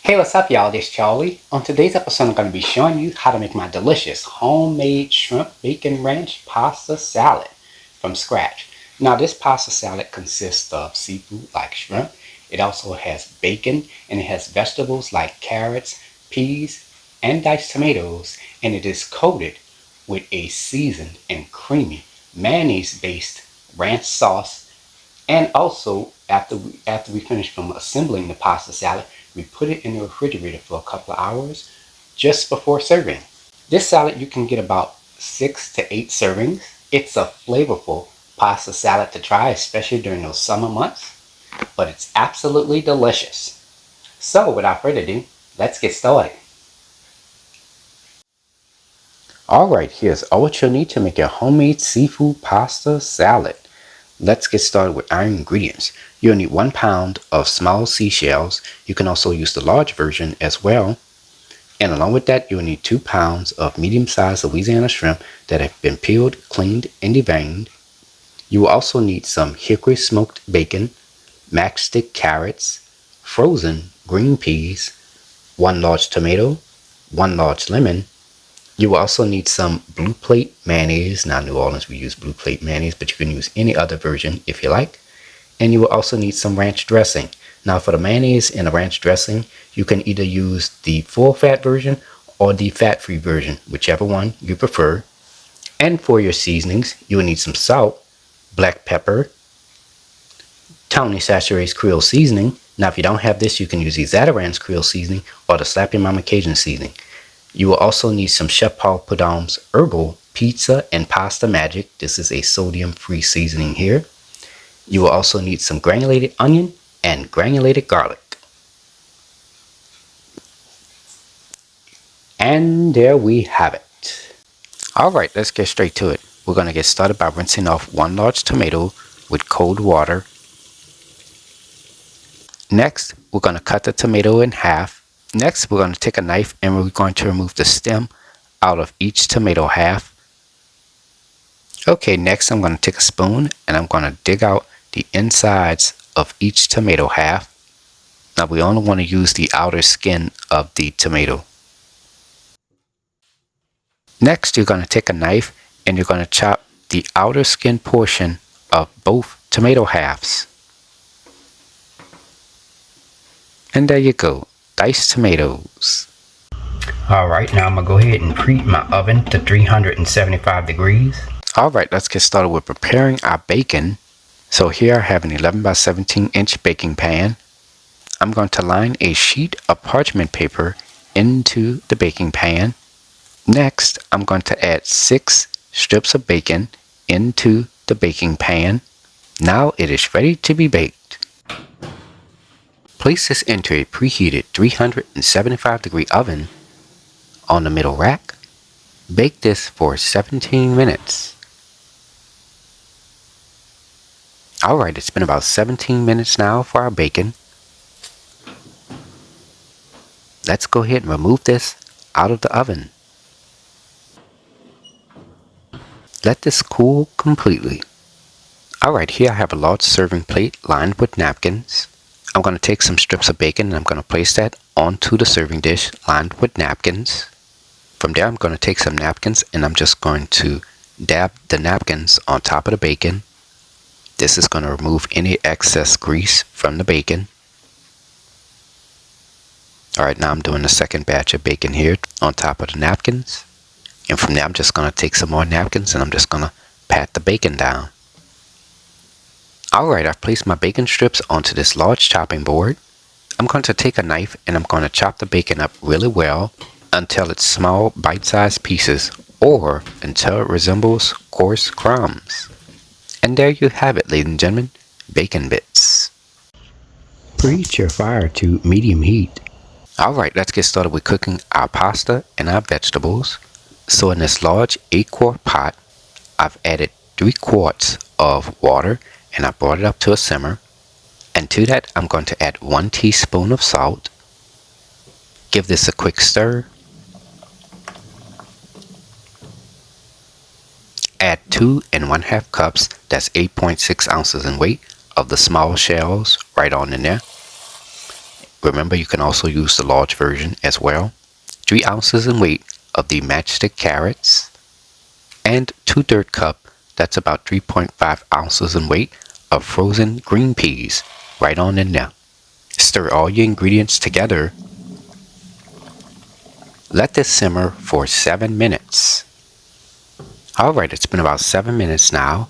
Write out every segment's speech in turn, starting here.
Hey, what's up, y'all? This is Charlie. On today's episode, I'm going to be showing you how to make my delicious homemade shrimp bacon ranch pasta salad from scratch. Now, this pasta salad consists of seafood like shrimp. It also has bacon and it has vegetables like carrots, peas, and diced tomatoes, and it is coated with a seasoned and creamy mayonnaise-based ranch sauce. And also, after we finish from assembling the pasta salad, we put it in the refrigerator for a couple of hours just before serving. This salad you can get about 6 to 8 servings. It's a flavorful pasta salad to try, especially during those summer months, but it's absolutely delicious. So without further ado, let's get started. Alright, here's all what you'll need to make your homemade seafood pasta salad. Let's get started with our ingredients. You'll need 1 pound of small seashells. You can also use the large version as well. And along with that, you'll need 2 pounds of medium-sized Louisiana shrimp that have been peeled, cleaned, and deveined. You will also need some hickory smoked bacon, matchstick carrots, frozen green peas, 1 large tomato, 1 large lemon. You will also need some Blue Plate mayonnaise. Now, in New Orleans, we use Blue Plate mayonnaise, but you can use any other version if you like. And you will also need some ranch dressing. Now, for the mayonnaise and the ranch dressing, you can either use the full fat version or the fat-free version, whichever one you prefer. And for your seasonings, you will need some salt, black pepper, Tony Chachere's Creole seasoning. Now, if you don't have this, you can use the Zatarain's Creole seasoning or the Slap Your Mama Cajun seasoning. You will also need some Chef Paul Prud'homme's Herbal Pizza and Pasta Magic. This is a sodium-free seasoning here. You will also need some granulated onion and granulated garlic. And there we have it. Alright, let's get straight to it. We're going to get started by rinsing off 1 large tomato with cold water. Next, we're going to cut the tomato in half. Next, we're going to take a knife and we're going to remove the stem out of each tomato half. Okay, next I'm going to take a spoon and I'm going to dig out the insides of each tomato half. Now, we only want to use the outer skin of the tomato. Next, you're going to take a knife and you're going to chop the outer skin portion of both tomato halves. And there you go. Diced tomatoes. Alright, now I'm going to go ahead and preheat my oven to 375 degrees. Alright, let's get started with preparing our bacon. So here I have an 11 by 17 inch baking pan. I'm going to line a sheet of parchment paper into the baking pan. Next, I'm going to add 6 strips of bacon into the baking pan. Now it is ready to be baked. Place this into a preheated 375 degree oven on the middle rack. Bake this for 17 minutes. Alright, it's been about 17 minutes now for our bacon. Let's go ahead and remove this out of the oven. Let this cool completely. Alright, here I have a large serving plate lined with napkins. I'm going to take some strips of bacon and I'm going to place that onto the serving dish lined with napkins. From there, I'm going to take some napkins and I'm just going to dab the napkins on top of the bacon. This is going to remove any excess grease from the bacon. Alright, now I'm doing the second batch of bacon here on top of the napkins. And from there, I'm just going to take some more napkins and I'm just going to pat the bacon down. Alright, I've placed my bacon strips onto this large chopping board. I'm going to take a knife and I'm going to chop the bacon up really well until it's small bite-sized pieces or until it resembles coarse crumbs. And there you have it, ladies and gentlemen, bacon bits. Preheat your fire to medium heat. Alright, let's get started with cooking our pasta and our vegetables. So in this large 8-quart pot, I've added 3 quarts of water and I brought it up to a simmer. And to that, I'm going to add 1 teaspoon of salt. Give this a quick stir. Add 2 1/2 cups, that's 8.6 ounces in weight, of the small shells right on in there. Remember, you can also use the large version as well. 3 ounces in weight of the matchstick carrots, and 2/3 cup, that's about 3.5 ounces in weight, of frozen green peas right on in there. Stir all your ingredients together. Let this simmer for 7 minutes. Alright, it's been about 7 minutes now.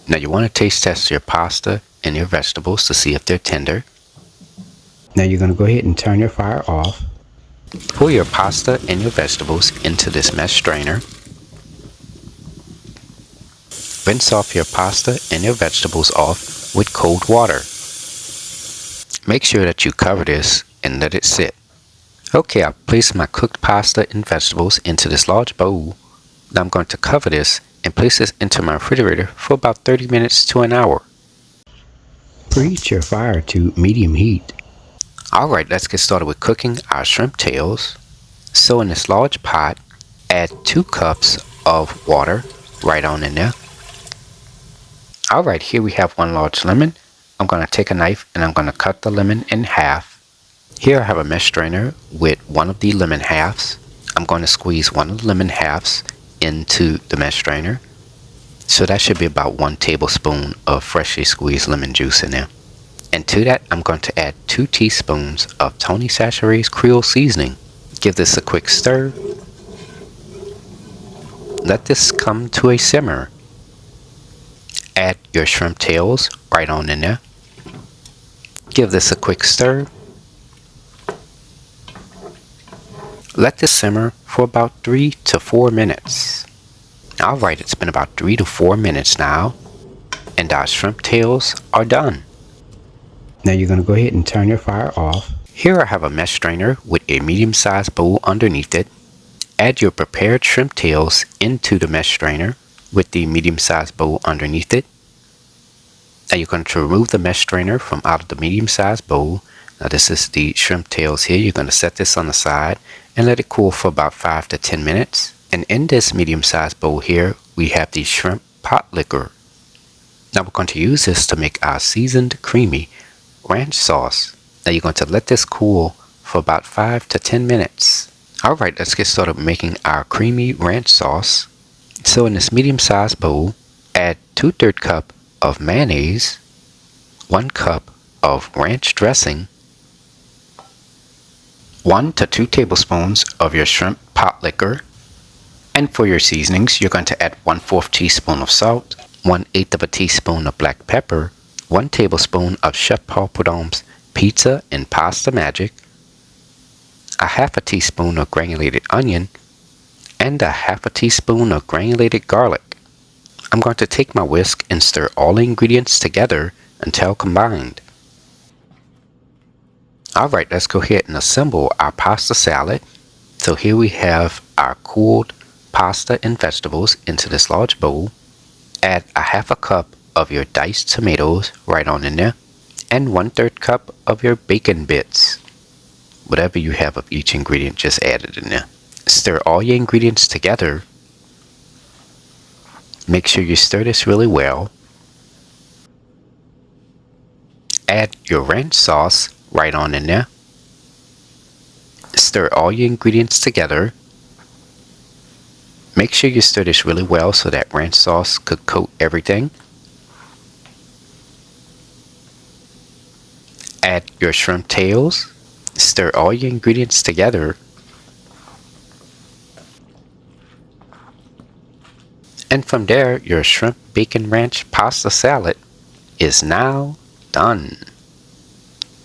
Now you want to taste test your pasta and your vegetables to see if they're tender. Now you're going to go ahead and turn your fire off. Pour your pasta and your vegetables into this mesh strainer. Rinse off your pasta and your vegetables off with cold water. Make sure that you cover this and let it sit. Okay, I've placed my cooked pasta and vegetables into this large bowl. Now I'm going to cover this and place this into my refrigerator for about 30 minutes to an hour. Preheat your fire to medium heat. Alright, let's get started with cooking our shrimp tails. So in this large pot, add 2 cups of water right on in there. Alright, here we have 1 large lemon. I'm going to take a knife and I'm going to cut the lemon in half. Here I have a mesh strainer with 1 of the lemon halves. I'm going to squeeze 1 of the lemon halves into the mesh strainer. So that should be about 1 tablespoon of freshly squeezed lemon juice in there. And to that, I'm going to add 2 teaspoons of Tony Chachere's Creole seasoning. Give this a quick stir. Let this come to a simmer. Add your shrimp tails right on in there. Give this a quick stir. Let this simmer for about 3 to 4 minutes. Alright, it's been about 3 to 4 minutes now, and our shrimp tails are done. Now you're going to go ahead and turn your fire off. Here I have a mesh strainer with a medium-sized bowl underneath it. Add your prepared shrimp tails into the mesh strainer with the medium-sized bowl underneath it. Now you're going to remove the mesh strainer from out of the medium-sized bowl. Now this is the shrimp tails here. You're going to set this on the side and let it cool for about 5 to 10 minutes. And in this medium-sized bowl here, we have the shrimp pot liquor. Now we're going to use this to make our seasoned creamy ranch sauce. Now you're going to let this cool for about 5 to 10 minutes. Alright, let's get started making our creamy ranch sauce. So in this medium-sized bowl, add 2/3 cup of mayonnaise, 1 cup of ranch dressing, 1 to 2 tablespoons of your shrimp pot liquor, and for your seasonings, you're going to add 1/4 teaspoon of salt, 1/8 of a teaspoon of black pepper, 1 tablespoon of Chef Paul Prud'homme's pizza and pasta magic, a 1/2 teaspoon of granulated onion, and a 1/2 teaspoon of granulated garlic. I'm going to take my whisk and stir all the ingredients together until combined. Alright, let's go ahead and assemble our pasta salad. So here we have our cooled pasta and vegetables into this large bowl. Add a 1/2 cup of your diced tomatoes right on in there, and 1/3 cup of your bacon bits. Whatever you have of each ingredient, just add it in there. Stir all your ingredients together. Make sure you stir this really well. Add your ranch sauce right on in there. Stir all your ingredients together. Make sure you stir this really well so that ranch sauce could coat everything. Add your shrimp tails. Stir all your ingredients together. And from there, your shrimp bacon ranch pasta salad is now done.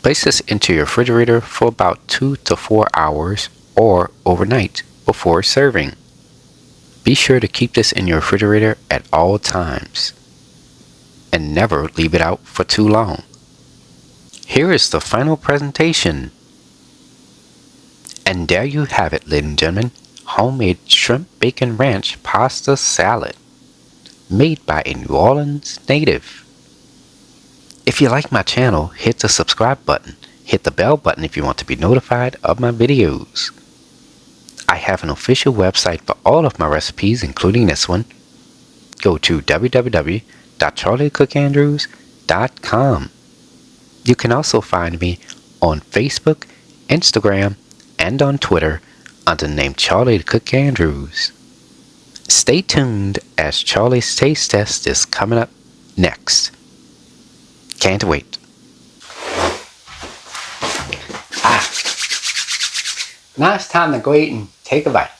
Place this into your refrigerator for about 2 to 4 hours or overnight before serving. Be sure to keep this in your refrigerator at all times and never leave it out for too long. Here is the final presentation. And there you have it, ladies and gentlemen. Homemade shrimp bacon ranch pasta salad made by a New Orleans native. If you like my channel, hit the subscribe button. Hit the bell button if you want to be notified of my videos. I have an official website for all of my recipes, including this one. Go to www.charliethecookandrews.com. You can also find me on Facebook, Instagram, and on Twitter under the name Charlie the Cook Andrews. Stay tuned as Charlie's Taste Test is coming up next. Can't wait. Now it's time to go eat and take a bite.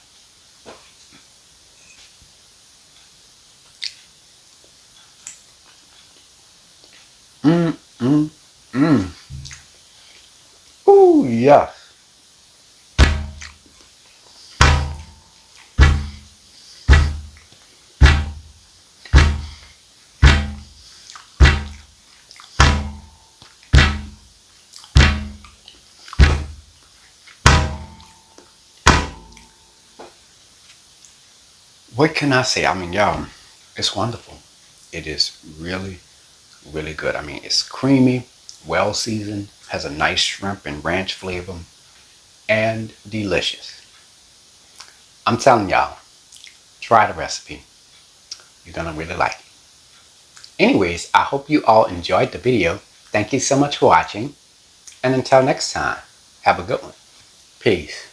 Ooh, yeah. What can I say? I mean, y'all, it's wonderful. It is really, really good. I mean, it's creamy, well seasoned, has a nice shrimp and ranch flavor, and delicious. I'm telling y'all, try the recipe. You're gonna really like it. Anyways, I hope you all enjoyed the video. Thank you so much for watching. And until next time, have a good one. Peace.